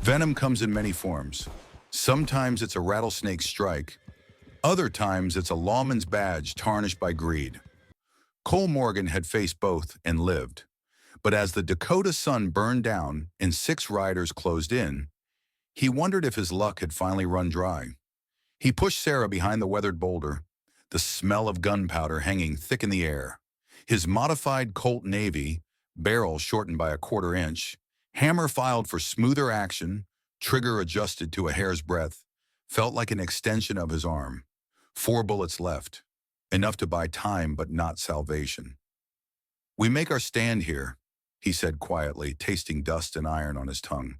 Venom comes in many forms. Sometimes it's a rattlesnake strike. Other times it's a lawman's badge tarnished by greed. Cole Morgan had faced both and lived. But as the Dakota sun burned down and 6 riders closed in, he wondered if his luck had finally run dry. He pushed Sarah behind the weathered boulder, the smell of gunpowder hanging thick in the air. His modified Colt Navy, barrel shortened by a quarter-inch, hammer filed for smoother action, trigger adjusted to a hair's breadth, felt like an extension of his arm. 4 bullets left, enough to buy time but not salvation. "We make our stand here," he said quietly, tasting dust and iron on his tongue.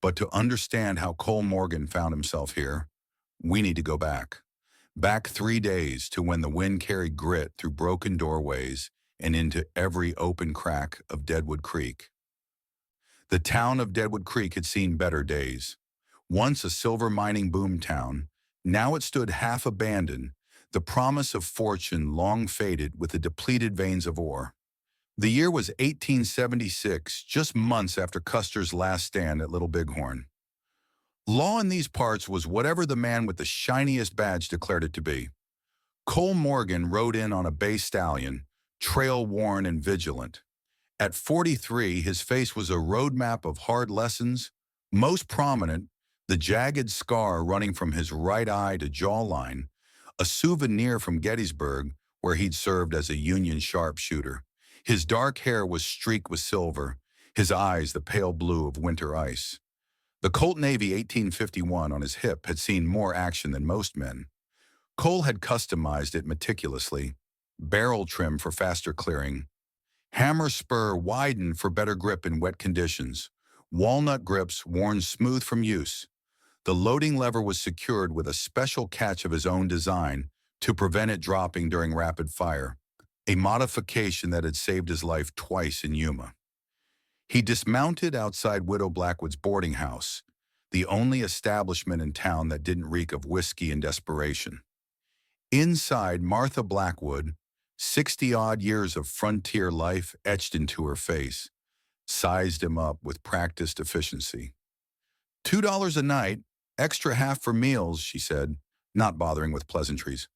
"But to understand how Cole Morgan found himself here, we need to go back. Back 3 days to when the wind carried grit through broken doorways and into every open crack of Deadwood Creek." The town of Deadwood Creek had seen better days. Once a silver mining boom town, now it stood half abandoned, the promise of fortune long faded with the depleted veins of ore. The year was 1876, just months after Custer's last stand at Little Bighorn. Law in these parts was whatever the man with the shiniest badge declared it to be. Cole Morgan rode in on a bay stallion, trail-worn and vigilant. At 43, his face was a roadmap of hard lessons, most prominent, the jagged scar running from his right eye to jawline, a souvenir from Gettysburg where he'd served as a Union sharpshooter. His dark hair was streaked with silver, his eyes the pale blue of winter ice. The Colt Navy 1851 on his hip had seen more action than most men. Cole had customized it meticulously, barrel trim for faster clearing, hammer spur widened for better grip in wet conditions, walnut grips worn smooth from use. The loading lever was secured with a special catch of his own design to prevent it dropping during rapid fire, a modification that had saved his life twice in Yuma. He dismounted outside Widow Blackwood's boarding house, the only establishment in town that didn't reek of whiskey and desperation. Inside, Martha Blackwood, 60-odd years of frontier life etched into her face, sized him up with practiced efficiency. $2 a night, extra half for meals, she said, not bothering with pleasantries.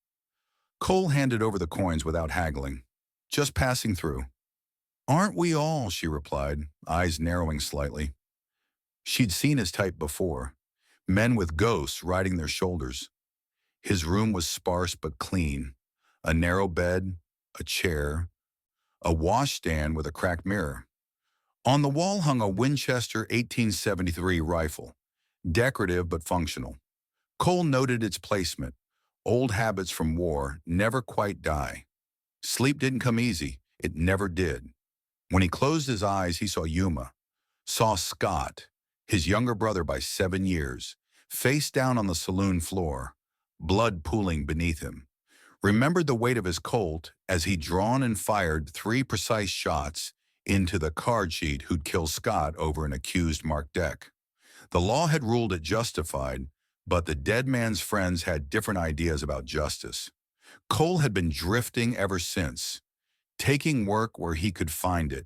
Cole handed over the coins without haggling, just passing through. "Aren't we all?" she replied, eyes narrowing slightly. She'd seen his type before, men with ghosts riding their shoulders. His room was sparse but clean, a narrow bed, a chair, a washstand with a cracked mirror. On the wall hung a Winchester 1873 rifle, decorative but functional. Cole noted its placement. Old habits from war never quite die. Sleep didn't come easy. It never did. When he closed his eyes, he saw Yuma, saw Scott, his younger brother by 7 years, face down on the saloon floor, blood pooling beneath him. Remembered the weight of his Colt as he'd drawn and fired 3 precise shots into the card sheet who'd killed Scott over an accused-marked deck. The law had ruled it justified, but the dead man's friends had different ideas about justice. Cole had been drifting ever since, taking work where he could find it.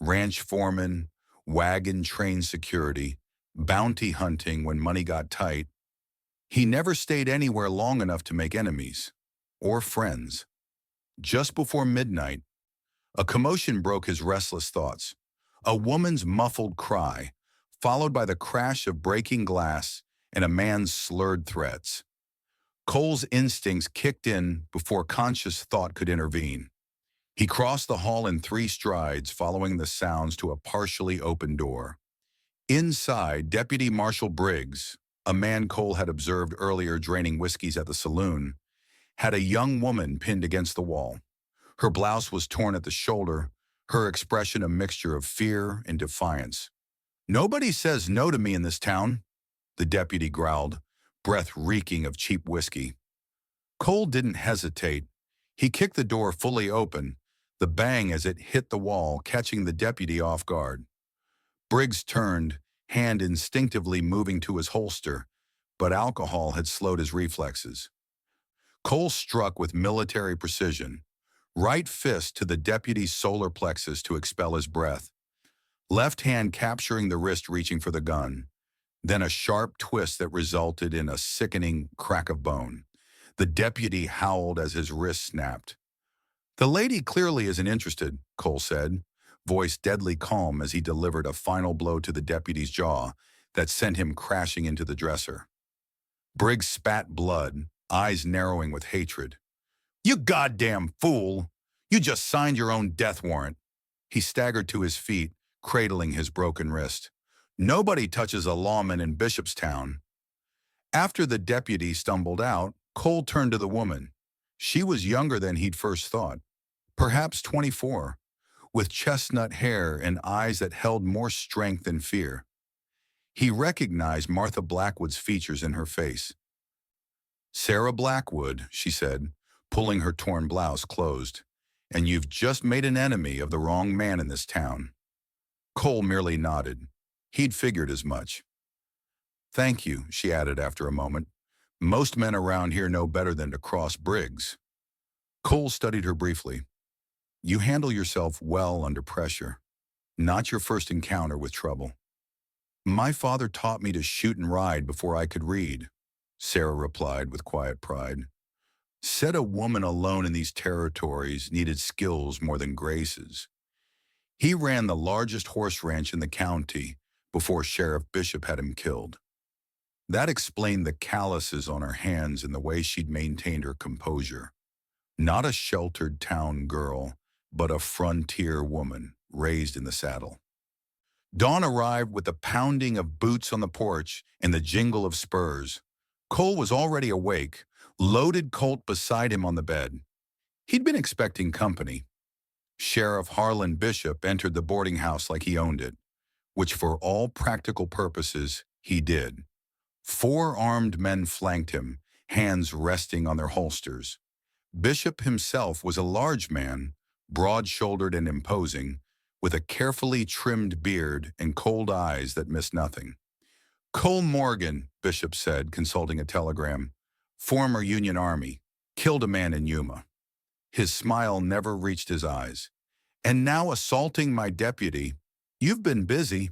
Ranch foreman, wagon train security, bounty hunting when money got tight. He never stayed anywhere long enough to make enemies, or friends. Just before midnight, a commotion broke his restless thoughts. A woman's muffled cry, followed by the crash of breaking glass and a man's slurred threats. Cole's instincts kicked in before conscious thought could intervene. He crossed the hall in 3 strides, following the sounds to a partially open door. Inside, Deputy Marshal Briggs, a man Cole had observed earlier draining whiskeys at the saloon, had a young woman pinned against the wall. Her blouse was torn at the shoulder, her expression a mixture of fear and defiance. "Nobody says no to me in this town," the deputy growled, breath reeking of cheap whiskey. Cole didn't hesitate. He kicked the door fully open, the bang as it hit the wall, catching the deputy off guard. Briggs turned, hand instinctively moving to his holster, but alcohol had slowed his reflexes. Cole struck with military precision, right fist to the deputy's solar plexus to expel his breath, left hand capturing the wrist reaching for the gun. then a sharp twist that resulted in a sickening crack of bone. The deputy howled as his wrist snapped. "The lady clearly isn't interested," Cole said, voice deadly calm as he delivered a final blow to the deputy's jaw that sent him crashing into the dresser. Briggs spat blood, eyes narrowing with hatred. "You goddamn fool! You just signed your own death warrant." He staggered to his feet, cradling his broken wrist. "Nobody touches a lawman in Bishopstown." After the deputy stumbled out, Cole turned to the woman. She was younger than he'd first thought, perhaps 24, with chestnut hair and eyes that held more strength than fear. He recognized Martha Blackwood's features in her face. "Sarah Blackwood," she said, pulling her torn blouse closed, "and you've just made an enemy of the wrong man in this town." Cole merely nodded. He'd figured as much. "Thank you," she added after a moment. "Most men around here know better than to cross Briggs." Cole studied her briefly. "You handle yourself well under pressure. Not your first encounter with trouble." "My father taught me to shoot and ride before I could read," Sarah replied with quiet pride. "Said a woman alone in these territories needed skills more than graces." He ran the largest horse ranch in the county before Sheriff Bishop had him killed. That explained the calluses on her hands and the way she'd maintained her composure. Not a sheltered town girl, but a frontier woman raised in the saddle. Dawn arrived with the pounding of boots on the porch and the jingle of spurs. Cole was already awake, loaded Colt beside him on the bed. He'd been expecting company. Sheriff Harlan Bishop entered the boarding house like he owned it, which for all practical purposes he did. 4 armed men flanked him, hands resting on their holsters. Bishop himself was a large man, broad-shouldered and imposing, with a carefully trimmed beard and cold eyes that missed nothing. "Cole Morgan," Bishop said, consulting a telegram. "Former Union Army. Killed a man in Yuma." His smile never reached his eyes. "And now assaulting my deputy. You've been busy."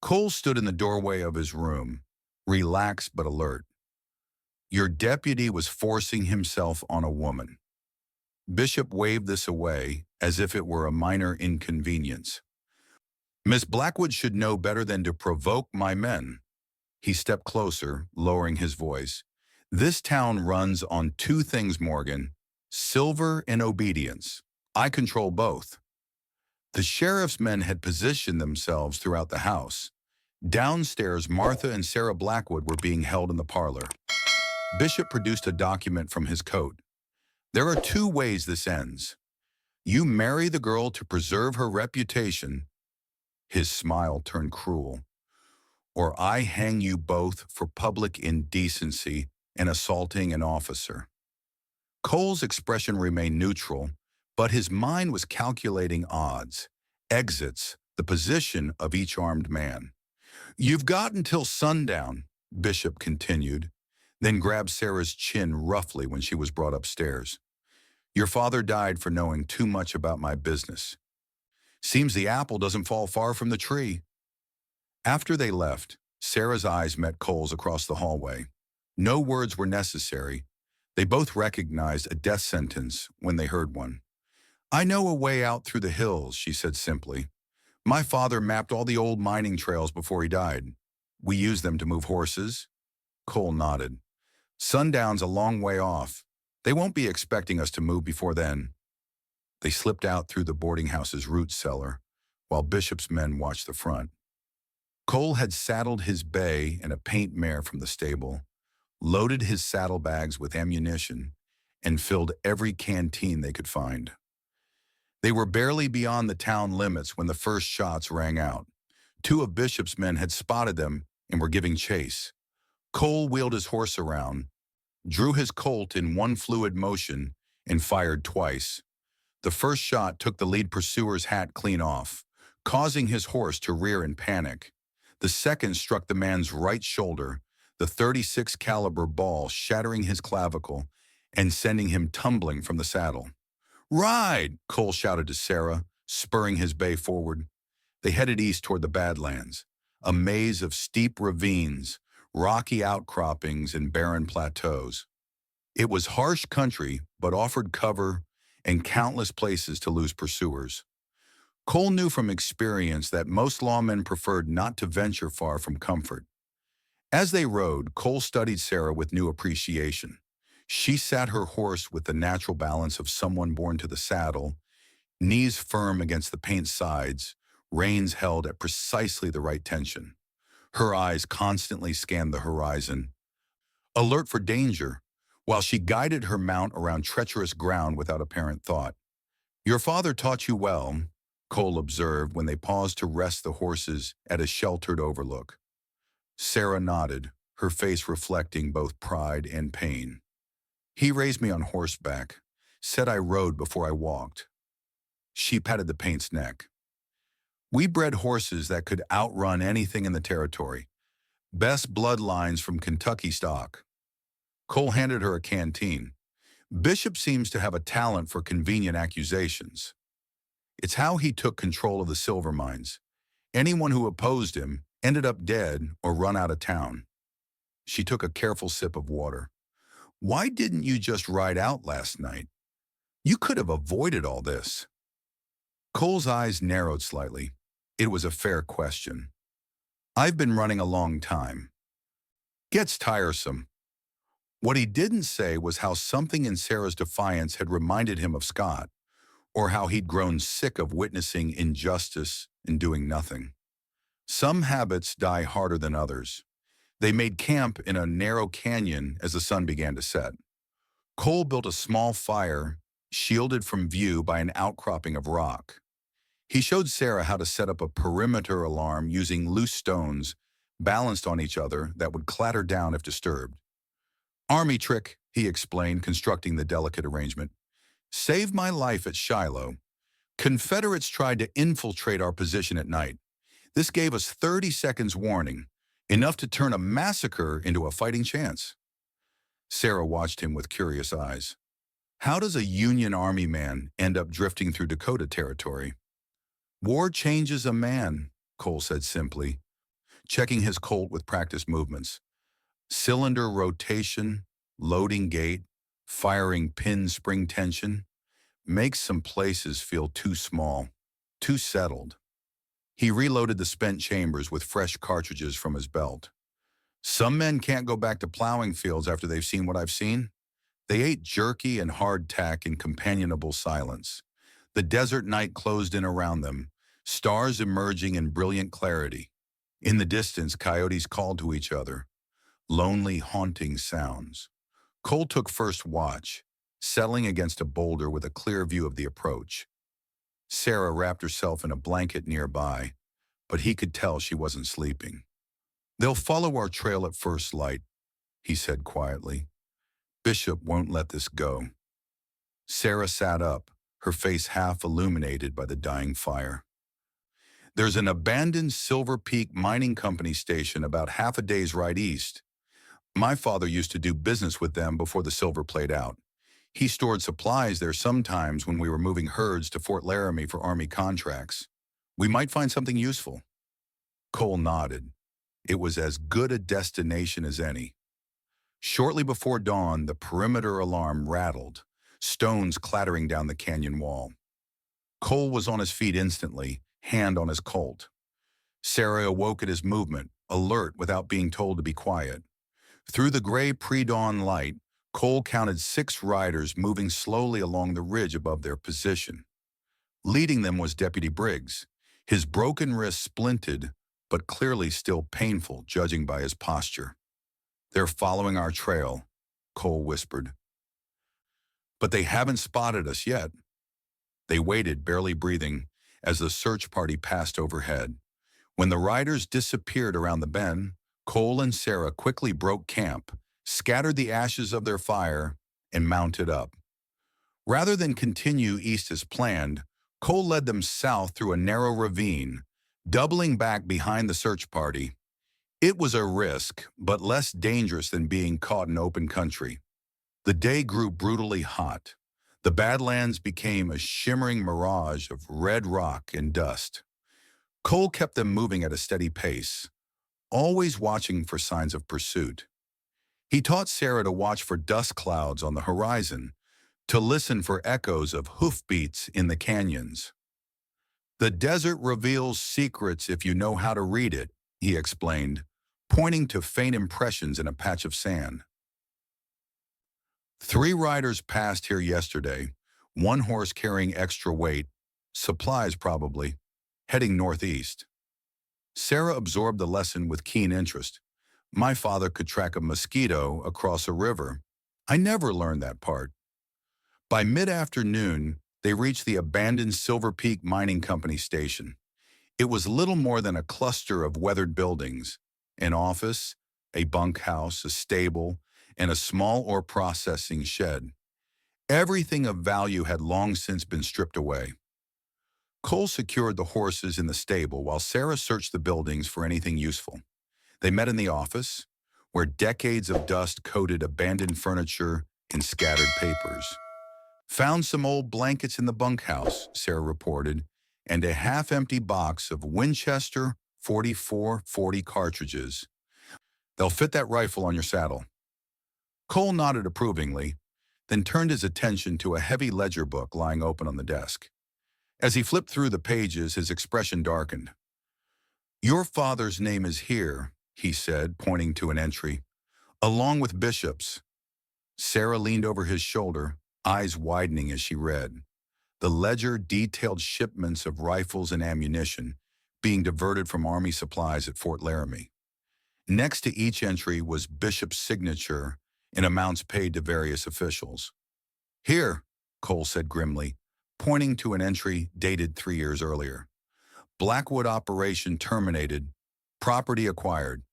Cole stood in the doorway of his room, relaxed but alert. "Your deputy was forcing himself on a woman." Bishop waved this away as if it were a minor inconvenience. "Miss Blackwood should know better than to provoke my men." He stepped closer, lowering his voice. "This town runs on 2 things, Morgan: silver and obedience. I control both." The sheriff's men had positioned themselves throughout the house. Downstairs, Martha and Sarah Blackwood were being held in the parlor. Bishop produced a document from his coat. "There are 2 ways this ends. You marry the girl to preserve her reputation." His smile turned cruel. "Or I hang you both for public indecency and assaulting an officer." Cole's expression remained neutral, but his mind was calculating odds, exits, the position of each armed man. "You've got until sundown," Bishop continued, then grabbed Sarah's chin roughly when she was brought upstairs. "Your father died for knowing too much about my business. Seems the apple doesn't fall far from the tree." After they left, Sarah's eyes met Cole's across the hallway. No words were necessary. They both recognized a death sentence when they heard one. "I know a way out through the hills," she said simply. "My father mapped all the old mining trails before he died. We use them to move horses." Cole nodded. "Sundown's a long way off. They won't be expecting us to move before then." They slipped out through the boarding house's root cellar, while Bishop's men watched the front. Cole had saddled his bay and a paint mare from the stable, loaded his saddlebags with ammunition, and filled every canteen they could find. They were barely beyond the town limits when the first shots rang out. 2 of Bishop's men had spotted them and were giving chase. Cole wheeled his horse around, drew his Colt in one fluid motion, and fired twice. The first shot took the lead pursuer's hat clean off, causing his horse to rear in panic. The second struck the man's right shoulder, the .36 caliber ball shattering his clavicle and sending him tumbling from the saddle. "Ride!" Cole shouted to Sarah, spurring his bay forward. They headed east toward the Badlands. a maze of steep ravines, rocky outcroppings, and barren plateaus. It was harsh country, but offered cover and countless places to lose pursuers. Cole knew from experience that most lawmen preferred not to venture far from comfort. As they rode, Cole studied Sarah with new appreciation. She sat her horse with the natural balance of someone born to the saddle, knees firm against the paint sides, reins held at precisely the right tension. Her eyes constantly scanned the horizon, alert for danger, while she guided her mount around treacherous ground without apparent thought. "Your father taught you well," Cole observed when they paused to rest the horses at a sheltered overlook. Sarah nodded, her face reflecting both pride and pain. "He raised me on horseback, said I rode before I walked." She patted the paint's neck. "We bred horses that could outrun anything in the territory. Best bloodlines from Kentucky stock." Cole handed her a canteen. "Bishop seems to have a talent for convenient accusations. It's how he took control of the silver mines. Anyone who opposed him ended up dead or run out of town." She took a careful sip of water. "Why didn't you just ride out last night? You could have avoided all this." Cole's eyes narrowed slightly. It was a fair question. "I've been running a long time. Gets tiresome." What he didn't say was how something in Sarah's defiance had reminded him of Scott, or how he'd grown sick of witnessing injustice and doing nothing. Some habits die harder than others. They made camp in a narrow canyon as the sun began to set. Cole built a small fire, shielded from view by an outcropping of rock. He showed Sarah how to set up a perimeter alarm using loose stones balanced on each other that would clatter down if disturbed. "Army trick," he explained, constructing the delicate arrangement. "Saved my life at Shiloh. Confederates tried to infiltrate our position at night. This gave us 30 seconds warning, enough to turn a massacre into a fighting chance." Sarah watched him with curious eyes. "How does a Union Army man end up drifting through Dakota territory?" "War changes a man," Cole said simply, checking his Colt with practiced movements. Cylinder rotation, loading gait, firing pin spring tension, makes some places feel too small, too settled. He reloaded the spent chambers with fresh cartridges from his belt. "Some men can't go back to plowing fields after they've seen what I've seen. They ate jerky and hardtack in companionable silence. The desert night closed in around them, stars emerging in brilliant clarity. In the distance, coyotes called to each other, lonely, haunting sounds." Cole took first watch, settling against a boulder with a clear view of the approach. Sarah wrapped herself in a blanket nearby, but he could tell she wasn't sleeping. "They'll follow our trail at first light," he said quietly. "Bishop won't let this go." Sarah sat up, her face half illuminated by the dying fire. "There's an abandoned Silver Peak Mining Company station about half a day's ride east. My father used to do business with them before the silver played out. He stored supplies there sometimes when we were moving herds to Fort Laramie for Army contracts. We might find something useful." Cole nodded. It was as good a destination as any. Shortly before dawn, the perimeter alarm rattled, stones clattering down the canyon wall. Cole was on his feet instantly, hand on his Colt. Sarah awoke at his movement, alert without being told to be quiet. Through the gray pre-dawn light, Cole counted 6 riders moving slowly along the ridge above their position. Leading them was Deputy Briggs, his broken wrist splinted, but clearly still painful, judging by his posture. "They're following our trail," Cole whispered. "But they haven't spotted us yet." They waited, barely breathing, as the search party passed overhead. When the riders disappeared around the bend, Cole and Sarah quickly broke camp, scattered the ashes of their fire, and mounted up. Rather than continue east as planned, Cole led them south through a narrow ravine, doubling back behind the search party. It was a risk, but less dangerous than being caught in open country. The day grew brutally hot. The Badlands became a shimmering mirage of red rock and dust. Cole kept them moving at a steady pace, always watching for signs of pursuit. He taught Sarah to watch for dust clouds on the horizon, to listen for echoes of hoofbeats in the canyons. The desert reveals secrets if you know how to read it, he explained, pointing to faint impressions in a patch of sand. 3 riders passed here yesterday, one horse carrying extra weight, supplies probably, heading northeast. Sarah absorbed the lesson with keen interest. My father could track a mosquito across a river. I never learned that part. By mid-afternoon, they reached the abandoned Silver Peak Mining Company station. It was little more than a cluster of weathered buildings, an office, a bunkhouse, a stable, and a small ore processing shed. Everything of value had long since been stripped away. Cole secured the horses in the stable while Sarah searched the buildings for anything useful. They met in the office, where decades of dust coated abandoned furniture and scattered papers. Found some old blankets in the bunkhouse, Sarah reported, and a half-empty box of Winchester 44-40 cartridges. They'll fit that rifle on your saddle. Cole nodded approvingly, then turned his attention to a heavy ledger book lying open on the desk. As he flipped through the pages, his expression darkened. Your father's name is here, he said, pointing to an entry, along with Bishop's. Sarah leaned over his shoulder, eyes widening as she read. The ledger detailed shipments of rifles and ammunition being diverted from Army supplies at Fort Laramie. Next to each entry was Bishop's signature and amounts paid to various officials. Here, Cole said grimly, pointing to an entry dated 3 years earlier. Blackwood operation terminated. Property acquired.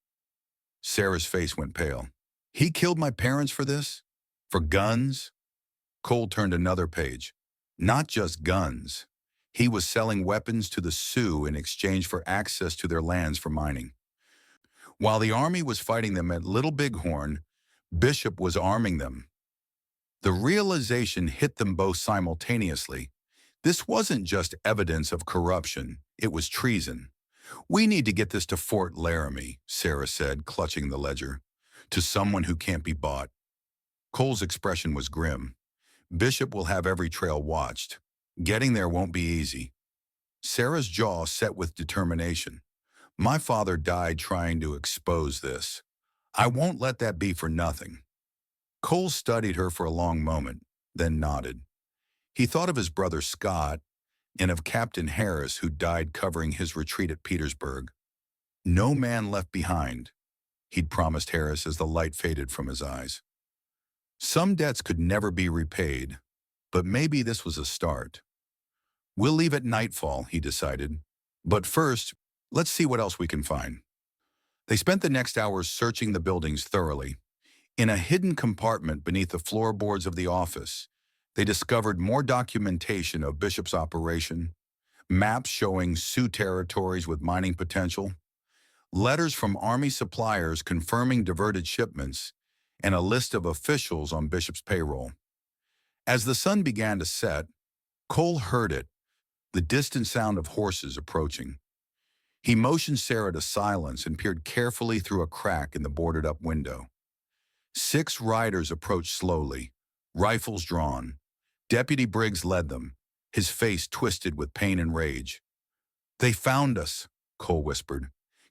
Sarah's face went pale. He killed my parents for this? For guns? Cole turned another page. Not just guns. He was selling weapons to the Sioux in exchange for access to their lands for mining. While the Army was fighting them at Little Bighorn, Bishop was arming them. The realization hit them both simultaneously. This wasn't just evidence of corruption, it was treason. We need to get this to Fort Laramie, Sarah said, clutching the ledger. To someone who can't be bought. Cole's expression was grim. Bishop will have every trail watched. Getting there won't be easy. Sarah's jaw set with determination. My father died trying to expose this. I won't let that be for nothing. Cole studied her for a long moment, then nodded. He thought of his brother Scott and of Captain Harris, who died covering his retreat at Petersburg. No man left behind, he'd promised Harris as the light faded from his eyes. Some debts could never be repaid, but maybe this was a start. We'll leave at nightfall, he decided. But first, let's see what else we can find. They spent the next hours searching the buildings thoroughly. In a hidden compartment beneath the floorboards of the office, they discovered more documentation of Bishop's operation, maps showing Sioux territories with mining potential, letters from Army suppliers confirming diverted shipments, and a list of officials on Bishop's payroll. As the sun began to set, Cole heard it, the distant sound of horses approaching. He motioned Sarah to silence and peered carefully through a crack in the boarded-up window. 6 riders approached slowly, rifles drawn. Deputy Briggs led them, his face twisted with pain and rage. They found us, Cole whispered.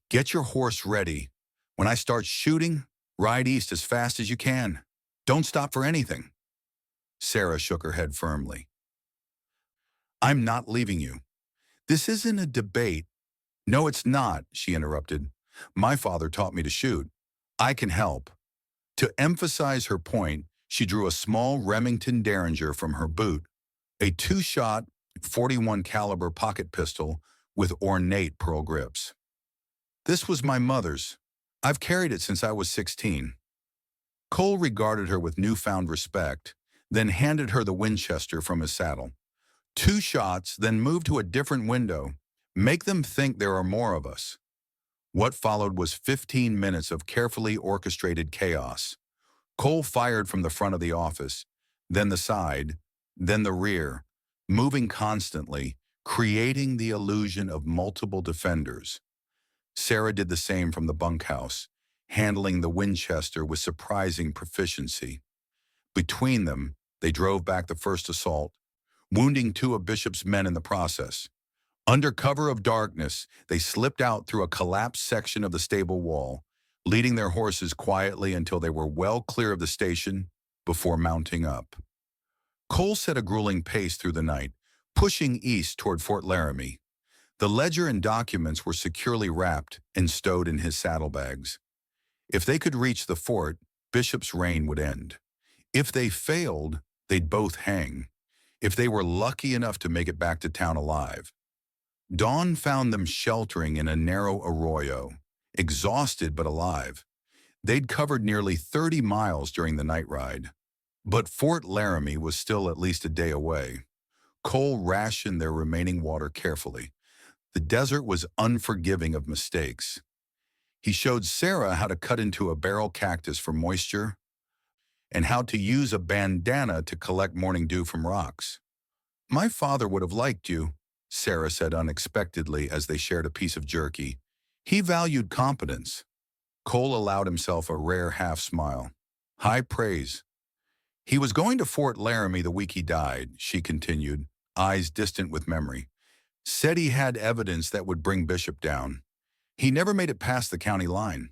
Get your horse ready. When I start shooting, ride east as fast as you can. Don't stop for anything. Sarah shook her head firmly. I'm not leaving you. This isn't a debate. No, it's not, she interrupted. My father taught me to shoot. I can help. To emphasize her point, she drew a small Remington Derringer from her boot, a 2-shot, 41 caliber pocket pistol with ornate pearl grips. This was my mother's. I've carried it since I was 16. Cole regarded her with newfound respect, then handed her the Winchester from his saddle. 2 shots, then moved to a different window. Make them think there are more of us. What followed was 15 minutes of carefully orchestrated chaos. Cole fired from the front of the office, then the side, then the rear, moving constantly, creating the illusion of multiple defenders. Sarah did the same from the bunkhouse, handling the Winchester with surprising proficiency. Between them, they drove back the first assault, wounding two of Bishop's men in the process. Under cover of darkness, they slipped out through a collapsed section of the stable wall, leading their horses quietly until they were well clear of the station before mounting up. Cole set a grueling pace through the night, pushing east toward Fort Laramie. The ledger and documents were securely wrapped and stowed in his saddlebags. If they could reach the fort, Bishop's reign would end. If they failed, they'd both hang. If they were lucky enough to make it back to town alive. Dawn found them sheltering in a narrow arroyo, exhausted but alive. They'd covered nearly 30 miles during the night ride. But Fort Laramie was still at least a day away. Cole rationed their remaining water carefully. The desert was unforgiving of mistakes. He showed Sarah how to cut into a barrel cactus for moisture and how to use a bandana to collect morning dew from rocks. "My father would have liked you," Sarah said unexpectedly as they shared a piece of jerky. "He valued competence." Cole allowed himself a rare half-smile. "High praise." "He was going to Fort Laramie the week he died," she continued, eyes distant with memory. "Said he had evidence that would bring Bishop down. He never made it past the county line."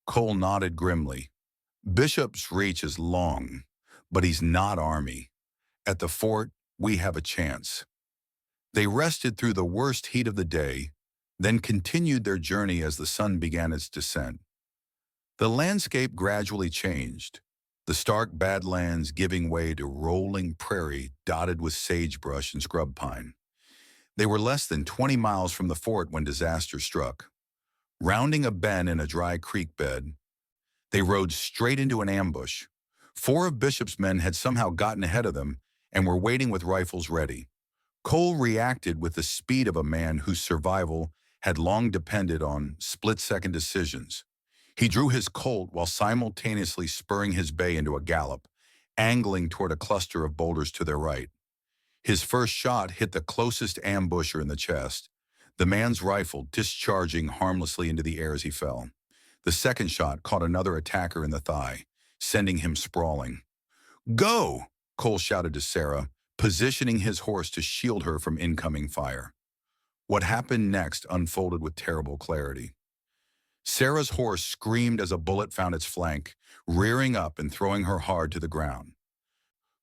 Cole nodded grimly. "Bishop's reach is long, but he's not Army. At the fort, we have a chance." They rested through the worst heat of the day, then continued their journey as the sun began its descent. The landscape gradually changed, the stark badlands giving way to rolling prairie dotted with sagebrush and scrub pine. They were less than 20 miles from the fort when disaster struck. Rounding a bend in a dry creek bed, they rode straight into an ambush. 4 of Bishop's men had somehow gotten ahead of them and were waiting with rifles ready. Cole reacted with the speed of a man whose survival had long depended on split-second decisions. He drew his Colt while simultaneously spurring his bay into a gallop, angling toward a cluster of boulders to their right. His first shot hit the closest ambusher in the chest, the man's rifle discharging harmlessly into the air as he fell. The second shot caught another attacker in the thigh, sending him sprawling. "Go!" Cole shouted to Sarah, positioning his horse to shield her from incoming fire. What happened next unfolded with terrible clarity. Sarah's horse screamed as a bullet found its flank, rearing up and throwing her hard to the ground.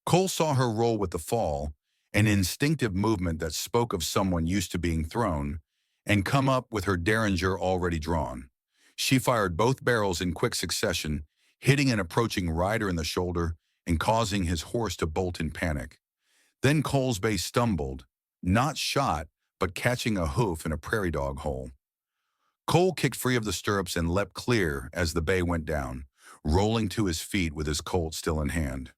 Cole saw her roll with the fall, an instinctive movement that spoke of someone used to being thrown, and come up with her derringer already drawn. She fired both barrels in quick succession, hitting an approaching rider in the shoulder and causing his horse to bolt in panic. Then Cole's bay stumbled, not shot, but catching a hoof in a prairie dog hole. Cole kicked free of the stirrups and leapt clear as the bay went down, rolling to his feet with his Colt still in hand.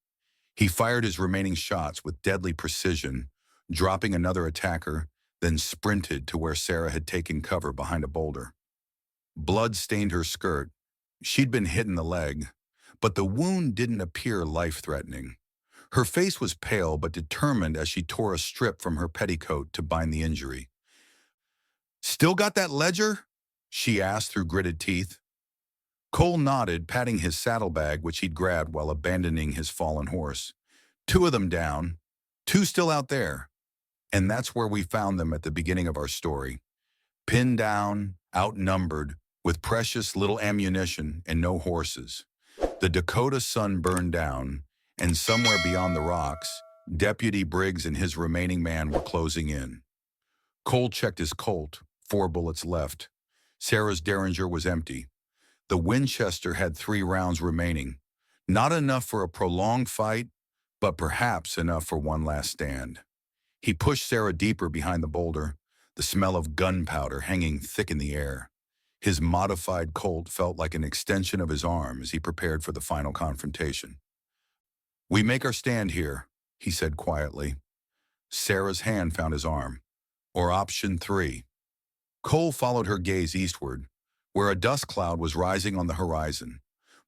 He fired his remaining shots with deadly precision, dropping another attacker, then sprinted to where Sarah had taken cover behind a boulder. Blood stained her skirt. She'd been hit in the leg, but the wound didn't appear life-threatening. Her face was pale but determined as she tore a strip from her petticoat to bind the injury. "Still got that ledger?" she asked through gritted teeth. Cole nodded, patting his saddlebag, which he'd grabbed while abandoning his fallen horse. "2 of them down, 2 still out there." And that's where we found them at the beginning of our story. Pinned down, outnumbered, with precious little ammunition and no horses. The Dakota sun burned down, and somewhere beyond the rocks, Deputy Briggs and his remaining man were closing in. Cole checked his Colt, 4 bullets left. Sarah's derringer was empty. The Winchester had 3 rounds remaining. Not enough for a prolonged fight, but perhaps enough for one last stand. He pushed Sarah deeper behind the boulder, the smell of gunpowder hanging thick in the air. His modified Colt felt like an extension of his arm as he prepared for the final confrontation. "We make our stand here," he said quietly. Sarah's hand found his arm. "Or option 3. Cole followed her gaze eastward, where a dust cloud was rising on the horizon.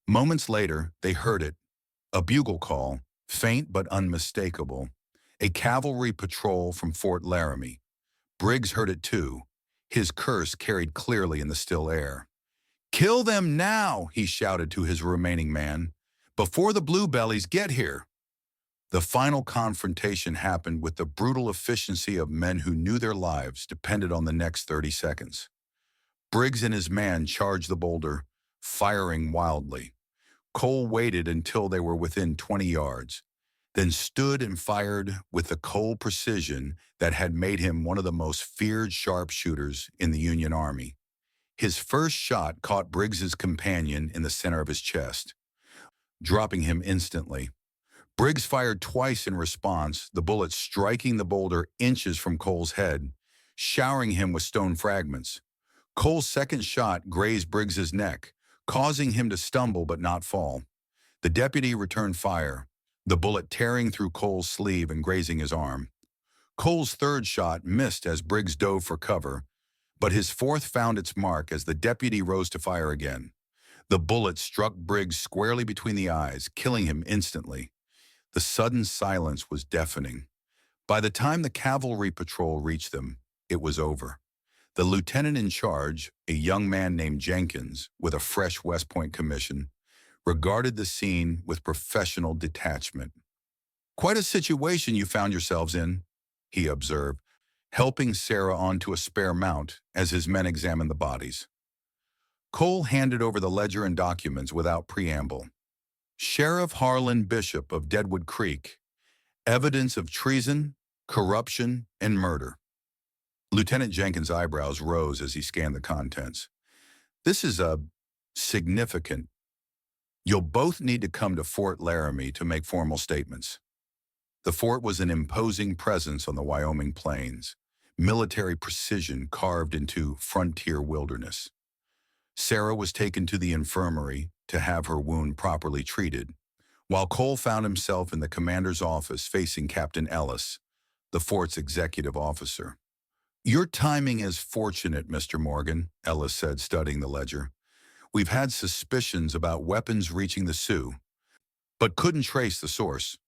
Moments later, they heard it, a bugle call, faint but unmistakable, a cavalry patrol from Fort Laramie. Briggs heard it too. His curse carried clearly in the still air. "Kill them now," he shouted to his remaining man, "before the bluebellies get here." The final confrontation happened with the brutal efficiency of men who knew their lives depended on the next 30 seconds. Briggs and his man charged the boulder, firing wildly. Cole waited until they were within 20 yards, then stood and fired with the cold precision that had made him one of the most feared sharpshooters in the Union Army. His first shot caught Briggs's companion in the center of his chest, dropping him instantly. Briggs fired twice in response, the bullet striking the boulder inches from Cole's head, showering him with stone fragments. Cole's second shot grazed Briggs's neck, causing him to stumble but not fall. The deputy returned fire, the bullet tearing through Cole's sleeve and grazing his arm. Cole's third shot missed as Briggs dove for cover, but his fourth found its mark as the deputy rose to fire again. The bullet struck Briggs squarely between the eyes, killing him instantly. The sudden silence was deafening. By the time the cavalry patrol reached them, it was over. The lieutenant in charge, a young man named Jenkins, with a fresh West Point commission, regarded the scene with professional detachment. "Quite a situation you found yourselves in," he observed, helping Sarah onto a spare mount as his men examined the bodies. Cole handed over the ledger and documents without preamble. "Sheriff Harlan Bishop of Deadwood Creek. Evidence of treason, corruption, and murder." Lieutenant Jenkins' eyebrows rose as he scanned the contents. "This is significant. You'll both need to come to Fort Laramie to make formal statements." The fort was an imposing presence on the Wyoming plains, military precision carved into frontier wilderness. Sarah was taken to the infirmary to have her wound properly treated, while Cole found himself in the commander's office facing Captain Ellis, the fort's executive officer. "Your timing is fortunate, Mr. Morgan," Ellis said, studying the ledger. "We've had suspicions about weapons reaching the Sioux, but couldn't trace the source."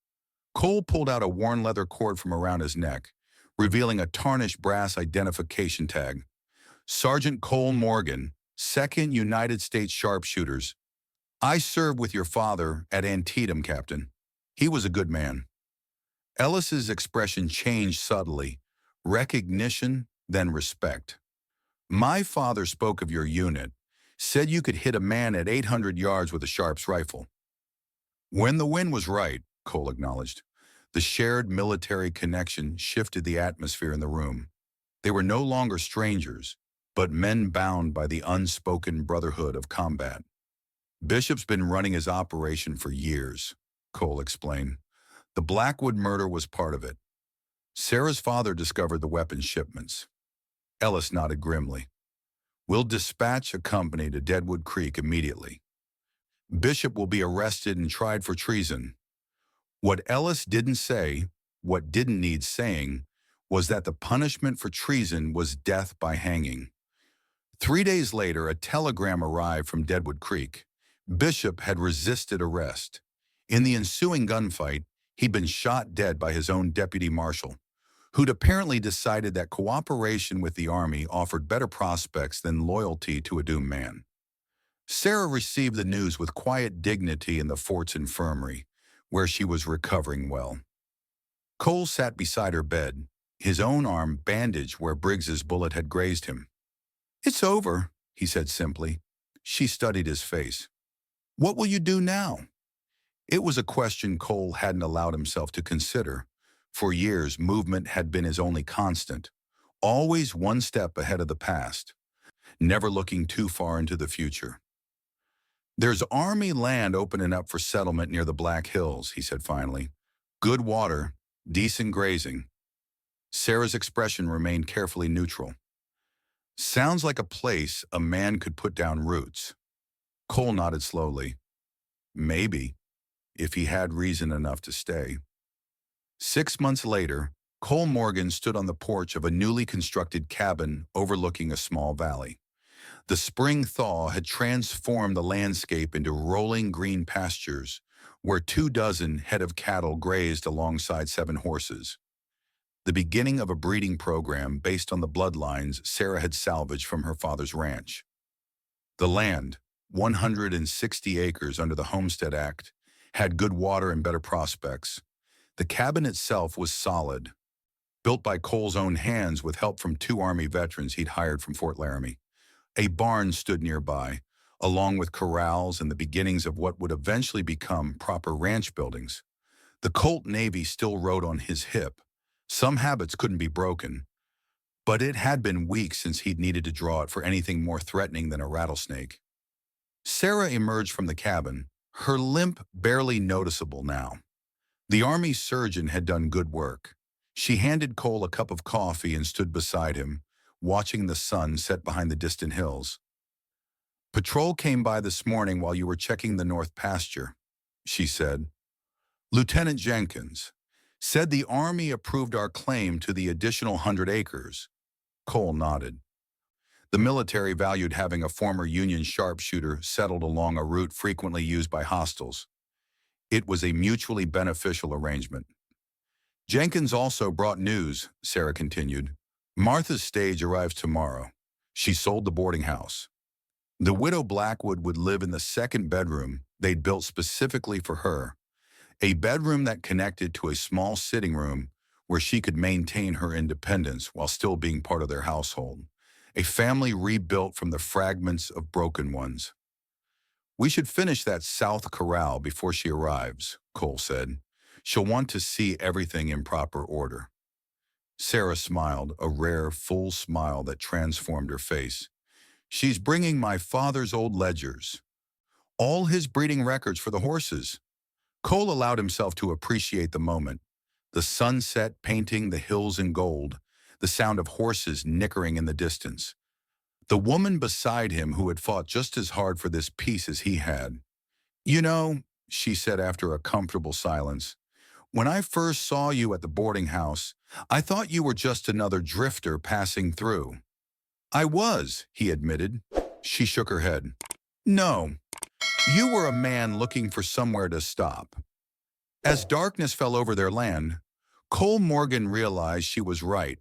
Cole pulled out a worn leather cord from around his neck, revealing a tarnished brass identification tag. "Sergeant Cole Morgan, 2nd United States Sharpshooters. I served with your father at Antietam, Captain. He was a good man." Ellis's expression changed subtly, recognition, then respect. "My father spoke of your unit, said you could hit a man at 800 yards with a Sharps rifle." "When the wind was right," Cole acknowledged. The shared military connection shifted the atmosphere in the room. They were no longer strangers, but men bound by the unspoken brotherhood of combat. "Bishop's been running his operation for years," Cole explained. "The Blackwood murder was part of it. Sarah's father discovered the weapons shipments." Ellis nodded grimly. "We'll dispatch a company to Deadwood Creek immediately. Bishop will be arrested and tried for treason." What Ellis didn't say, what didn't need saying, was that the punishment for treason was death by hanging. 3 days later, a telegram arrived from Deadwood Creek. Bishop had resisted arrest. In the ensuing gunfight, he'd been shot dead by his own deputy marshal, who'd apparently decided that cooperation with the Army offered better prospects than loyalty to a doomed man. Sarah received the news with quiet dignity in the fort's infirmary, where she was recovering well. Cole sat beside her bed, his own arm bandaged where Briggs's bullet had grazed him. "It's over," he said simply. She studied his face. "What will you do now?" It was a question Cole hadn't allowed himself to consider. For years, movement had been his only constant, always one step ahead of the past, never looking too far into the future. "There's Army land opening up for settlement near the Black Hills," he said finally. "Good water, decent grazing." Sarah's expression remained carefully neutral. "Sounds like a place a man could put down roots." Cole nodded slowly. "Maybe, if he had reason enough to stay." 6 months later, Cole Morgan stood on the porch of a newly constructed cabin overlooking a small valley. The spring thaw had transformed the landscape into rolling green pastures, where 24 head of cattle grazed alongside 7 horses. the beginning of a breeding program based on the bloodlines Sarah had salvaged from her father's ranch. The land, 160 acres under the Homestead Act, had good water and better prospects. The cabin itself was solid, built by Cole's own hands with help from 2 Army veterans he'd hired from Fort Laramie. A barn stood nearby, along with corrals and the beginnings of what would eventually become proper ranch buildings. The Colt Navy still rode on his hip. Some habits couldn't be broken, but it had been weeks since he'd needed to draw it for anything more threatening than a rattlesnake. Sarah emerged from the cabin, her limp barely noticeable now. The Army surgeon had done good work. She handed Cole a cup of coffee and stood beside him, watching the sun set behind the distant hills. "Patrol came by this morning while you were checking the north pasture," she said. "Lieutenant Jenkins said the Army approved our claim to the additional 100 acres. Cole nodded. The military valued having a former Union sharpshooter settled along a route frequently used by hostiles. It was a mutually beneficial arrangement. "Jenkins also brought news," Sarah continued. "Martha's stage arrives tomorrow. She sold the boarding house. The widow Blackwood would live in the second bedroom they'd built specifically for her, a bedroom that connected to a small sitting room where she could maintain her independence while still being part of their household, a family rebuilt from the fragments of broken ones. We should finish that south corral before she arrives," Cole said. "She'll want to see everything in proper order." Sarah smiled, a rare, full smile that transformed her face. "She's bringing my father's old ledgers, all his breeding records for the horses." Cole allowed himself to appreciate the moment. The sunset painting the hills in gold, the sound of horses nickering in the distance. The woman beside him who had fought just as hard for this peace as he had. "You know," she said after a comfortable silence, "when I first saw you at the boarding house, I thought you were just another drifter passing through." "I was," he admitted. She shook her head. "No, you were a man looking for somewhere to stop." As darkness fell over their land, Cole Morgan realized she was right.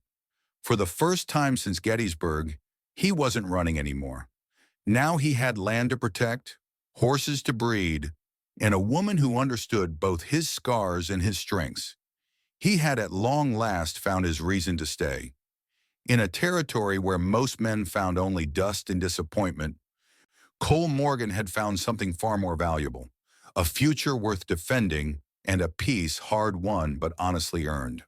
For the first time since Gettysburg, he wasn't running anymore. Now he had land to protect, horses to breed, and a woman who understood both his scars and his strengths. He had at long last found his reason to stay. In a territory where most men found only dust and disappointment, Cole Morgan had found something far more valuable, a future worth defending and a peace hard won but honestly earned.